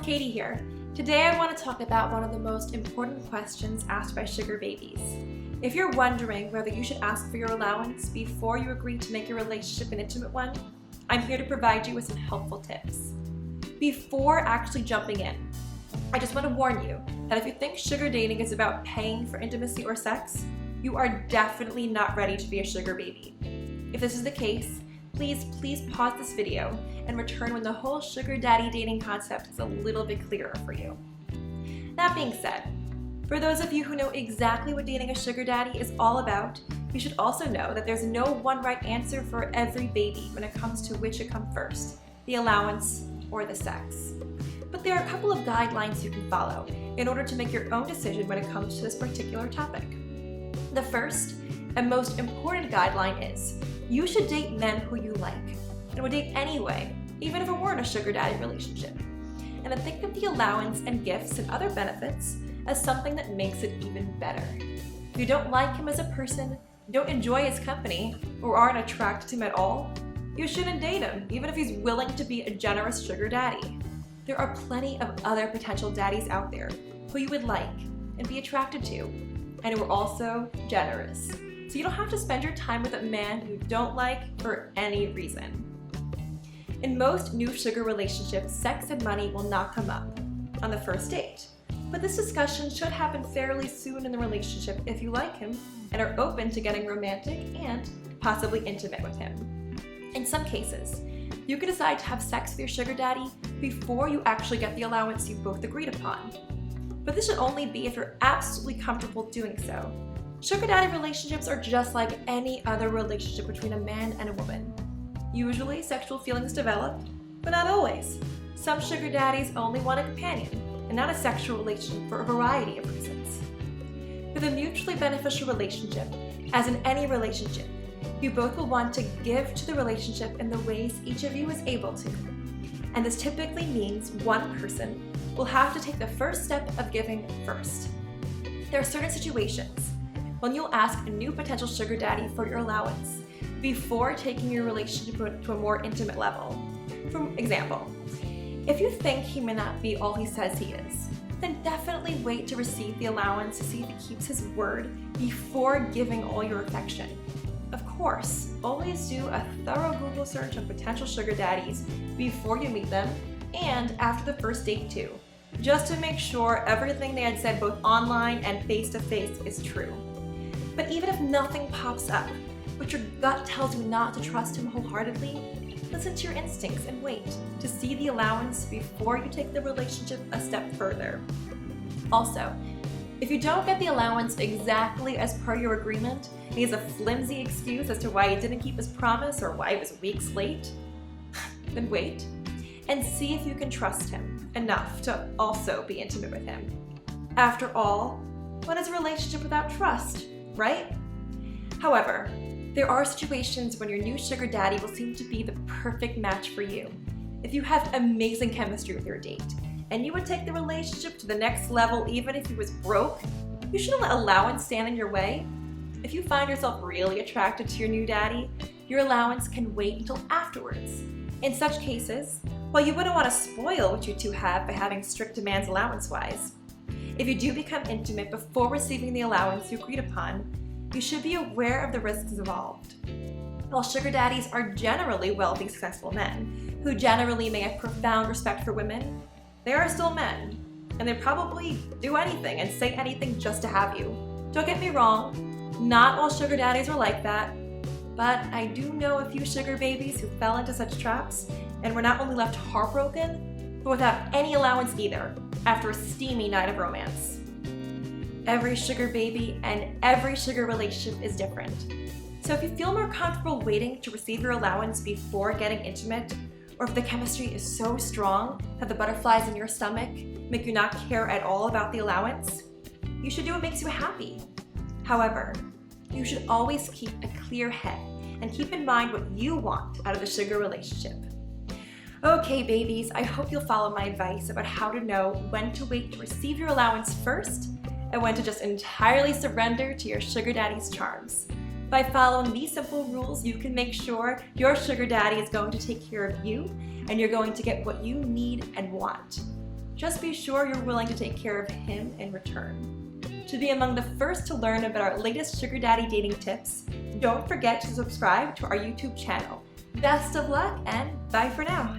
Katie here. Today I want to talk about one of the most important questions asked by sugar babies. If you're wondering whether you should ask for your allowance before you agree to make your relationship an intimate one, I'm here to provide you with some helpful tips. Before actually jumping in, I just want to warn you that if you think sugar dating is about paying for intimacy or sex, you are definitely not ready to be a sugar baby. If this is the case, please pause this video and return when the whole sugar daddy dating concept is a little bit clearer for you. That being said, for those of you who know exactly what dating a sugar daddy is all about, you should also know that there's no one right answer for every baby when it comes to which should come first, the allowance or the sex. But there are a couple of guidelines you can follow in order to make your own decision when it comes to this particular topic. The first and most important guideline is you should date men who you like and would date anyway, even if it weren't a sugar daddy relationship. And then think of the allowance and gifts and other benefits as something that makes it even better. If you don't like him as a person, don't enjoy his company, or aren't attracted to him at all, you shouldn't date him, even if he's willing to be a generous sugar daddy. There are plenty of other potential daddies out there who you would like and be attracted to, and who are also generous. So you don't have to spend your time with a man you don't like for any reason. In most new sugar relationships, sex and money will not come up on the first date. But this discussion should happen fairly soon in the relationship if you like him and are open to getting romantic and possibly intimate with him. In some cases, you can decide to have sex with your sugar daddy before you actually get the allowance you both agreed upon. But this should only be if you're absolutely comfortable doing so. Sugar daddy relationships are just like any other relationship between a man and a woman. Usually, sexual feelings develop, but not always. Some sugar daddies only want a companion, and not a sexual relationship for a variety of reasons. With a mutually beneficial relationship, as in any relationship, you both will want to give to the relationship in the ways each of you is able to. And this typically means one person will have to take the first step of giving first. There are certain situations when you'll ask a new potential sugar daddy for your allowance before taking your relationship to a more intimate level. For example, if you think he may not be all he says he is, then definitely wait to receive the allowance to see if he keeps his word before giving all your affection. Of course, always do a thorough Google search on potential sugar daddies before you meet them and after the first date too, just to make sure everything they had said both online and face-to-face is true. But even if nothing pops up, but your gut tells you not to trust him wholeheartedly, listen to your instincts and wait to see the allowance before you take the relationship a step further. Also, if you don't get the allowance exactly as per your agreement, and he has a flimsy excuse as to why he didn't keep his promise or why he was weeks late, then wait and see if you can trust him enough to also be intimate with him. After all, what is a relationship without trust, right? However, there are situations when your new sugar daddy will seem to be the perfect match for you. If you have amazing chemistry with your date, and you would take the relationship to the next level even if he was broke, you shouldn't let allowance stand in your way. If you find yourself really attracted to your new daddy, your allowance can wait until afterwards. In such cases, while you wouldn't want to spoil what you two have by having strict demands allowance-wise, if you do become intimate before receiving the allowance you agreed upon, you should be aware of the risks involved. While sugar daddies are generally wealthy, successful men, who generally may have profound respect for women, they are still men, and they probably do anything and say anything just to have you. Don't get me wrong, not all sugar daddies are like that, but I do know a few sugar babies who fell into such traps and were not only left heartbroken, but without any allowance either, after a steamy night of romance. Every sugar baby and every sugar relationship is different. So if you feel more comfortable waiting to receive your allowance before getting intimate, or if the chemistry is so strong that the butterflies in your stomach make you not care at all about the allowance, you should do what makes you happy. However, you should always keep a clear head and keep in mind what you want out of the sugar relationship. Okay, babies, I hope you'll follow my advice about how to know when to wait to receive your allowance first and when to just entirely surrender to your sugar daddy's charms. By following these simple rules, you can make sure your sugar daddy is going to take care of you and you're going to get what you need and want. Just be sure you're willing to take care of him in return. To be among the first to learn about our latest sugar daddy dating tips, don't forget to subscribe to our YouTube channel. Best of luck and bye for now!